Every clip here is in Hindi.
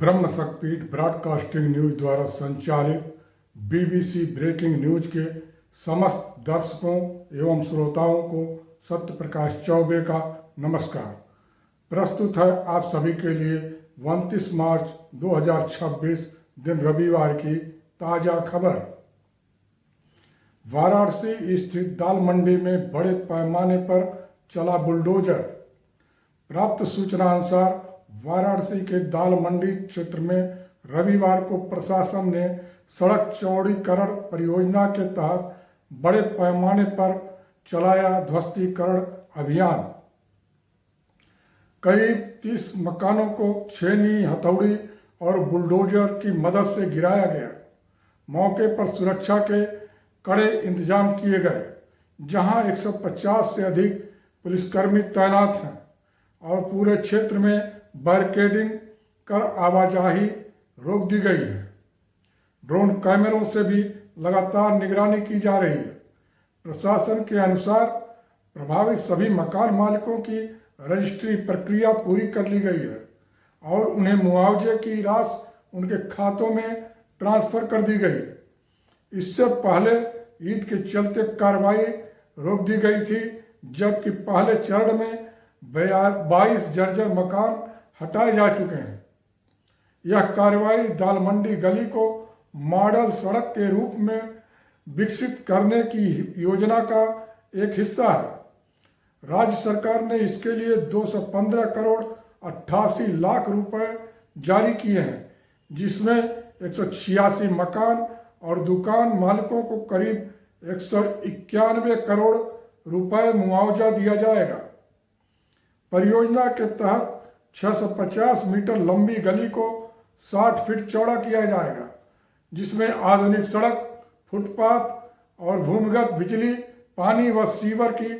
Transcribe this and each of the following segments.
ब्रह्म शक्तिपीठ ब्रॉडकास्टिंग न्यूज द्वारा संचालित बीबीसी ब्रेकिंग न्यूज के समस्त दर्शकों एवं श्रोताओं को सत्य प्रकाश चौबे का नमस्कार। प्रस्तुत है आप सभी के लिए 29 मार्च 2026 दिन रविवार की ताज़ा खबर। वाराणसी स्थित दाल मंडी में बड़े पैमाने पर चला बुलडोजर। प्राप्त सूचना अनुसार वाराणसी के दाल मंडी क्षेत्र में रविवार को प्रशासन ने सड़क चौड़ीकरण परियोजना के तहत बड़े पैमाने पर चलाया ध्वस्तीकरण अभियान। करीब 30 मकानों को छेनी, हथौड़ी और बुलडोजर की मदद से गिराया गया। मौके पर सुरक्षा के कड़े इंतजाम किए गए, जहां 150 से अधिक पुलिसकर्मी तैनात हैं और पूरे क्षेत्र में बैरिकेडिंग कर आवाजाही रोक दी गई है। ड्रोन कैमरों से भी लगातार निगरानी की जा रही है। प्रशासन के अनुसार प्रभावित सभी मकान मालिकों की रजिस्ट्री प्रक्रिया पूरी कर ली गई है और उन्हें मुआवजे की राशि उनके खातों में ट्रांसफर कर दी गई। इससे पहले ईद के चलते कार्रवाई रोक दी गई थी, जबकि पहले चरण में 22 जर्जर मकान हटाए जा चुके हैं। यह कार्रवाई दाल मंडी गली को मॉडल सड़क के रूप में विकसित करने की योजना का एक हिस्सा है। राज्य सरकार ने इसके लिए 215 करोड़ 88 लाख रुपए जारी किए हैं, जिसमें 186 मकान और दुकान मालिकों को करीब 191 करोड़ रुपए मुआवजा दिया जाएगा। परियोजना के तहत 650 मीटर लंबी गली को 60 फीट चौड़ा किया जाएगा, जिसमें आधुनिक सड़क, फुटपाथ और भूमिगत बिजली, पानी व सीवर की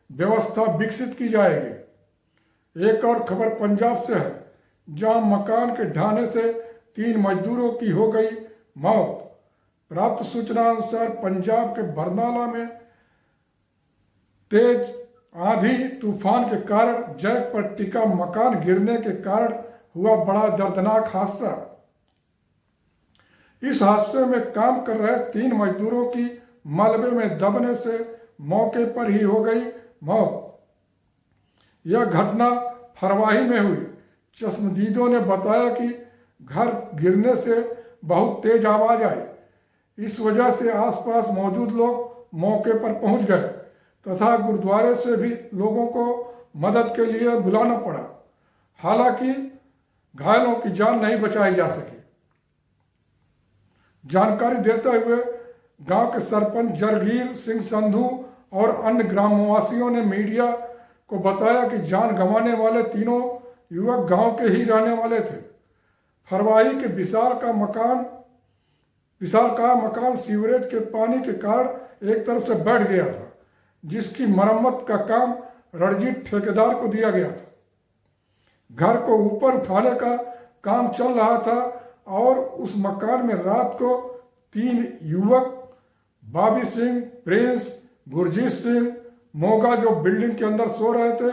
व्यवस्था विकसित की जाएगी। एक और खबर पंजाब से है, जहां मकान के ढहने से 3 मजदूरों की हो गई मौत। प्राप्त सूचना अनुसार पंजाब के बरनाला में तेज आंधी तूफान के कारण जैक पर टिका मकान गिरने के कारण हुआ बड़ा दर्दनाक हादसा। इस हादसे में काम कर रहे 3 मजदूरों की मलबे में दबने से मौके पर ही हो गई मौत। यह घटना फरवाही में हुई। चश्मदीदों ने बताया कि घर गिरने से बहुत तेज आवाज आई। इस वजह से आसपास मौजूद लोग मौके पर पहुंच गए तथा गुरुद्वारे से भी लोगों को मदद के लिए बुलाना पड़ा। हालांकि घायलों की जान नहीं बचाई जा सकी। जानकारी देते हुए गांव के सरपंच जरगीर सिंह संधू और अन्य ग्रामवासियों ने मीडिया को बताया कि जान गंवाने वाले तीनों युवक गांव के ही रहने वाले थे। फरवाही के विशालकाय मकान सीवरेज के पानी के कारण एक तरफ से बैठ गया था, जिसकी मरम्मत का काम रणजीत ठेकेदार को दिया गया था। घर को ऊपर उठाने का काम चल रहा था और उस मकान में रात को 3 युवक बाबी सिंह, प्रिंस, गुरजीत सिंह मोगा जो बिल्डिंग के अंदर सो रहे थे।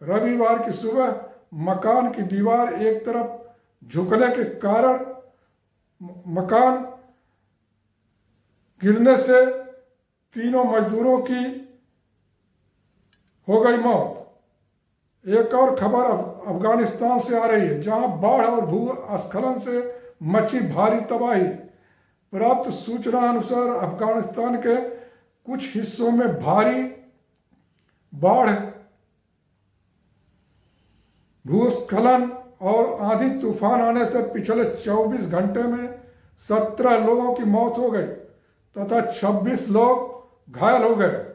रविवार की सुबह मकान की दीवार एक तरफ झुकने के कारण मकान गिरने से तीनों मजदूरों की हो गई मौत। एक और खबर अफगानिस्तान से आ रही है, जहां बाढ़ और भूस्खलन से मची भारी तबाही। प्राप्त सूचना अनुसार अफगानिस्तान के कुछ हिस्सों में भारी बाढ़, भूस्खलन और आंधी तूफान आने से पिछले 24 घंटे में 17 लोगों की मौत हो गई तथा 26 लोग घायल हो गए।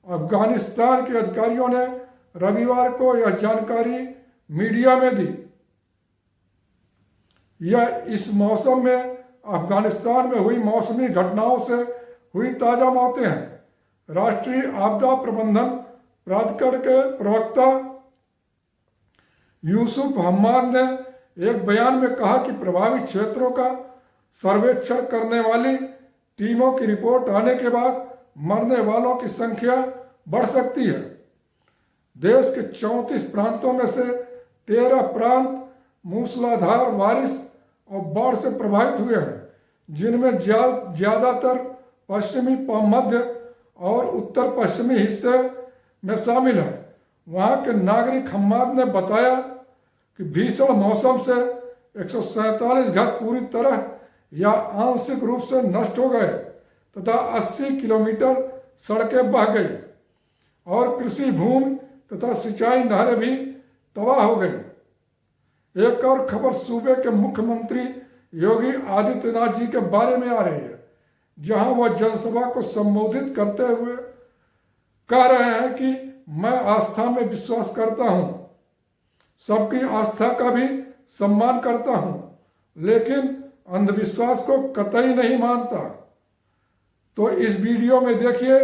अफगानिस्तान के अधिकारियों ने रविवार को यह जानकारी मीडिया में दी। यह इस मौसम में अफगानिस्तान में हुई मौसमी घटनाओं से हुई ताजा मौतें हैं। राष्ट्रीय आपदा प्रबंधन प्राधिकरण के प्रवक्ता यूसुफ हम्माद ने एक बयान में कहा कि प्रभावित क्षेत्रों का सर्वेक्षण करने वाली टीमों की रिपोर्ट आने के बाद मरने वालों की संख्या बढ़ सकती है। देश के 34 प्रांतों में से 13 प्रांत मूसलाधार बारिश और बाढ़ से प्रभावित हुए हैं, जिनमें ज्यादातर पश्चिमी, मध्य और उत्तर पश्चिमी हिस्से में शामिल है। वहां के नागरिक हम्माद ने बताया कि भीषण मौसम से 147 घर पूरी तरह या आंशिक रूप से नष्ट हो गए तथा 80 किलोमीटर सड़कें बह गई और कृषि भूमि तथा सिंचाई नहरें भी तबाह हो गई। एक और खबर सूबे के मुख्यमंत्री योगी आदित्यनाथ जी के बारे में आ रही है, जहां वह जनसभा को संबोधित करते हुए कह रहे हैं कि मैं आस्था में विश्वास करता हूं, सबकी आस्था का भी सम्मान करता हूं, लेकिन अंधविश्वास को कतई नहीं मानता। तो इस वीडियो में देखिए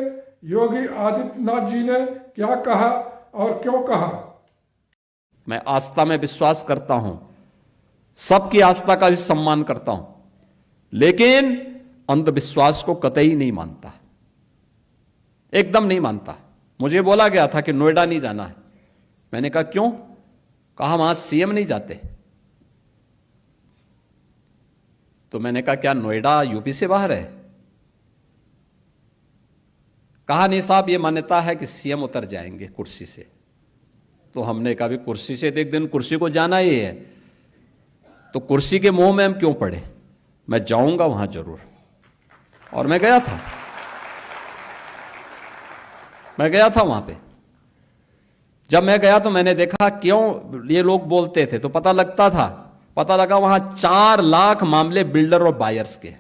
योगी आदित्यनाथ जी ने क्या कहा और क्यों कहा। मैं आस्था में विश्वास करता हूं, सबकी आस्था का भी सम्मान करता हूं, लेकिन अंधविश्वास को कतई नहीं मानता, एकदम नहीं मानता। मुझे बोला गया था कि नोएडा नहीं जाना है। मैंने कहा क्यों? कहा वहां सीएम नहीं जाते। तो मैंने कहा क्या नोएडा यूपी से बाहर है? कहा नहीं साहब, ये मान्यता है कि सीएम उतर जाएंगे कुर्सी से। तो हमने कहा भी कुर्सी से तो एक दिन कुर्सी को जाना ही है, तो कुर्सी के मोह में हम क्यों पड़े? मैं जाऊंगा वहां जरूर। और मैं गया था, वहां पे। जब मैं गया तो मैंने देखा क्यों ये लोग बोलते थे, तो पता लगा वहां 4 लाख मामले बिल्डर और बायर्स के।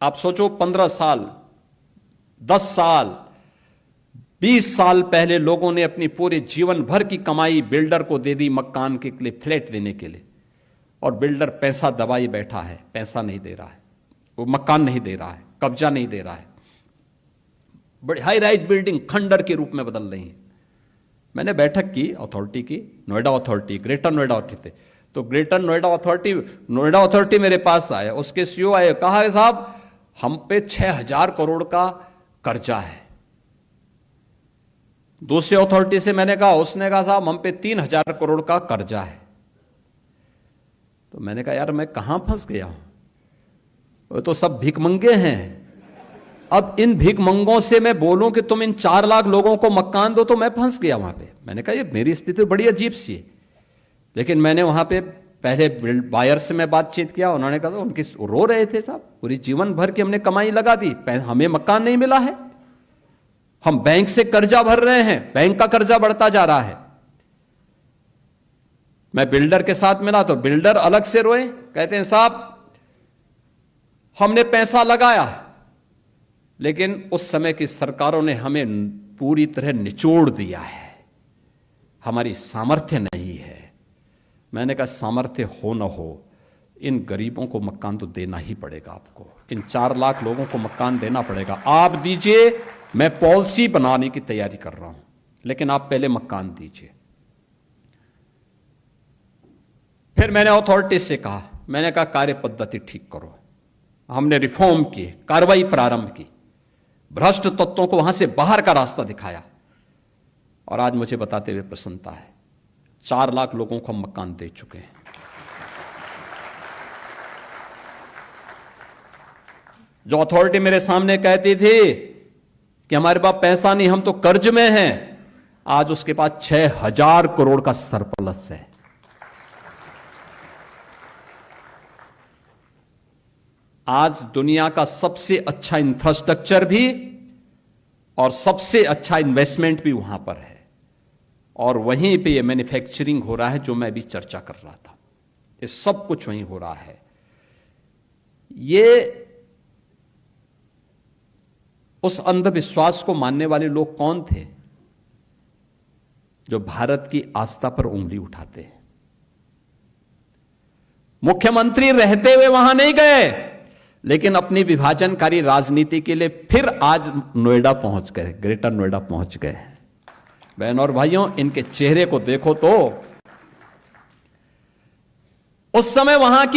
आप सोचो 15 साल, 10 साल, 20 साल पहले लोगों ने अपनी पूरे जीवन भर की कमाई बिल्डर को दे दी मकान के लिए, फ्लैट देने के लिए, और बिल्डर पैसा दबाए बैठा है, पैसा नहीं दे रहा है, वो मकान नहीं दे रहा है, कब्जा नहीं दे रहा है। बड़ी हाई राइज बिल्डिंग खंडर के रूप में बदल रही है। मैंने बैठक की अथॉरिटी की, Noida authority, greater Noida authority थे। तो ग्रेटर नोएडा अथॉरिटी मेरे पास आया, उसके सीईओ आए, कहा साहब हम पे 6000 करोड़ का कर्जा है। दूसरी अथॉरिटी से मैंने कहा, उसने कहा साहब हम पे 3000 करोड़ का कर्जा है। तो मैंने कहा यार मैं कहां फंस गया हूं, वो तो सब भिखमंगे हैं। अब इन भिखमंगों से मैं बोलूं कि तुम इन 4 लाख लोगों को मकान दो, तो मैं फंस गया वहां पे। मैंने कहा ये मेरी स्थिति बड़ी अजीब सी है। लेकिन मैंने वहां पे पहले बायर से मैं बातचीत किया, उन्होंने कहा उनकी रो रहे थे साहब, पूरी जीवन भर की हमने कमाई लगा दी, हमें मकान नहीं मिला है, हम बैंक से कर्जा भर रहे हैं, बैंक का कर्जा बढ़ता जा रहा है। मैं बिल्डर के साथ मिला तो बिल्डर अलग से रोए, कहते हैं साहब हमने पैसा लगाया, लेकिन उस समय की सरकारों ने हमें पूरी तरह निचोड़ दिया है, हमारी सामर्थ्य नहीं है। मैंने कहा सामर्थ्य हो न हो, इन गरीबों को मकान तो देना ही पड़ेगा आपको, इन 4 लाख लोगों को मकान देना पड़ेगा। आप दीजिए, मैं पॉलिसी बनाने की तैयारी कर रहा हूं, लेकिन आप पहले मकान दीजिए। फिर मैंने अथॉरिटी से कहा, मैंने कहा कार्य पद्धति ठीक करो। हमने रिफॉर्म की, कार्रवाई प्रारंभ की, भ्रष्ट तत्वों को वहां से बाहर का रास्ता दिखाया, और आज मुझे बताते हुए प्रसन्नता है 4 लाख लोगों को हम मकान दे चुके हैं। जो अथॉरिटी मेरे सामने कहती थी कि हमारे पास पैसा नहीं, हम तो कर्ज में हैं, आज उसके पास 6000 करोड़ का सरप्लस है। आज दुनिया का सबसे अच्छा इंफ्रास्ट्रक्चर भी और सबसे अच्छा इन्वेस्टमेंट भी वहां पर है, और वहीं पे ये मैन्युफैक्चरिंग हो रहा है जो मैं अभी चर्चा कर रहा था, ये सब कुछ वहीं हो रहा है। ये उस अंधविश्वास को मानने वाले लोग कौन थे जो भारत की आस्था पर उंगली उठाते हैं? मुख्यमंत्री रहते हुए वहां नहीं गए, लेकिन अपनी विभाजनकारी राजनीति के लिए फिर आज नोएडा पहुंच गए, ग्रेटर नोएडा पहुंच गए। बहन और भाइयों, इनके चेहरे को देखो तो उस समय वहां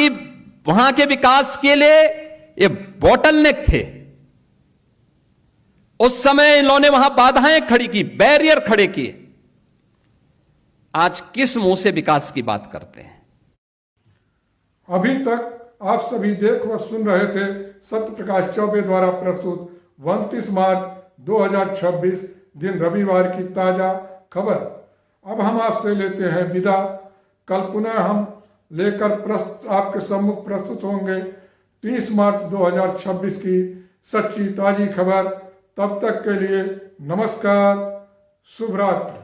के विकास के लिए ये बॉटलनेक थे। उस समय इन्होंने वहां बाधाएं खड़ी की, बैरियर खड़े किए। आज किस मुंह से विकास की बात करते हैं? अभी तक आप सभी देख व सुन रहे थे सत्य प्रकाश चौबे द्वारा प्रस्तुत 29 मार्च 2026 दिन रविवार की ताजा खबर। अब हम आपसे लेते हैं विदा। कल पुनः हम लेकर आपके सम्मुख प्रस्तुत होंगे 30 मार्च 2026 की सच्ची ताजी खबर। तब तक के लिए नमस्कार, शुभ रात्रि।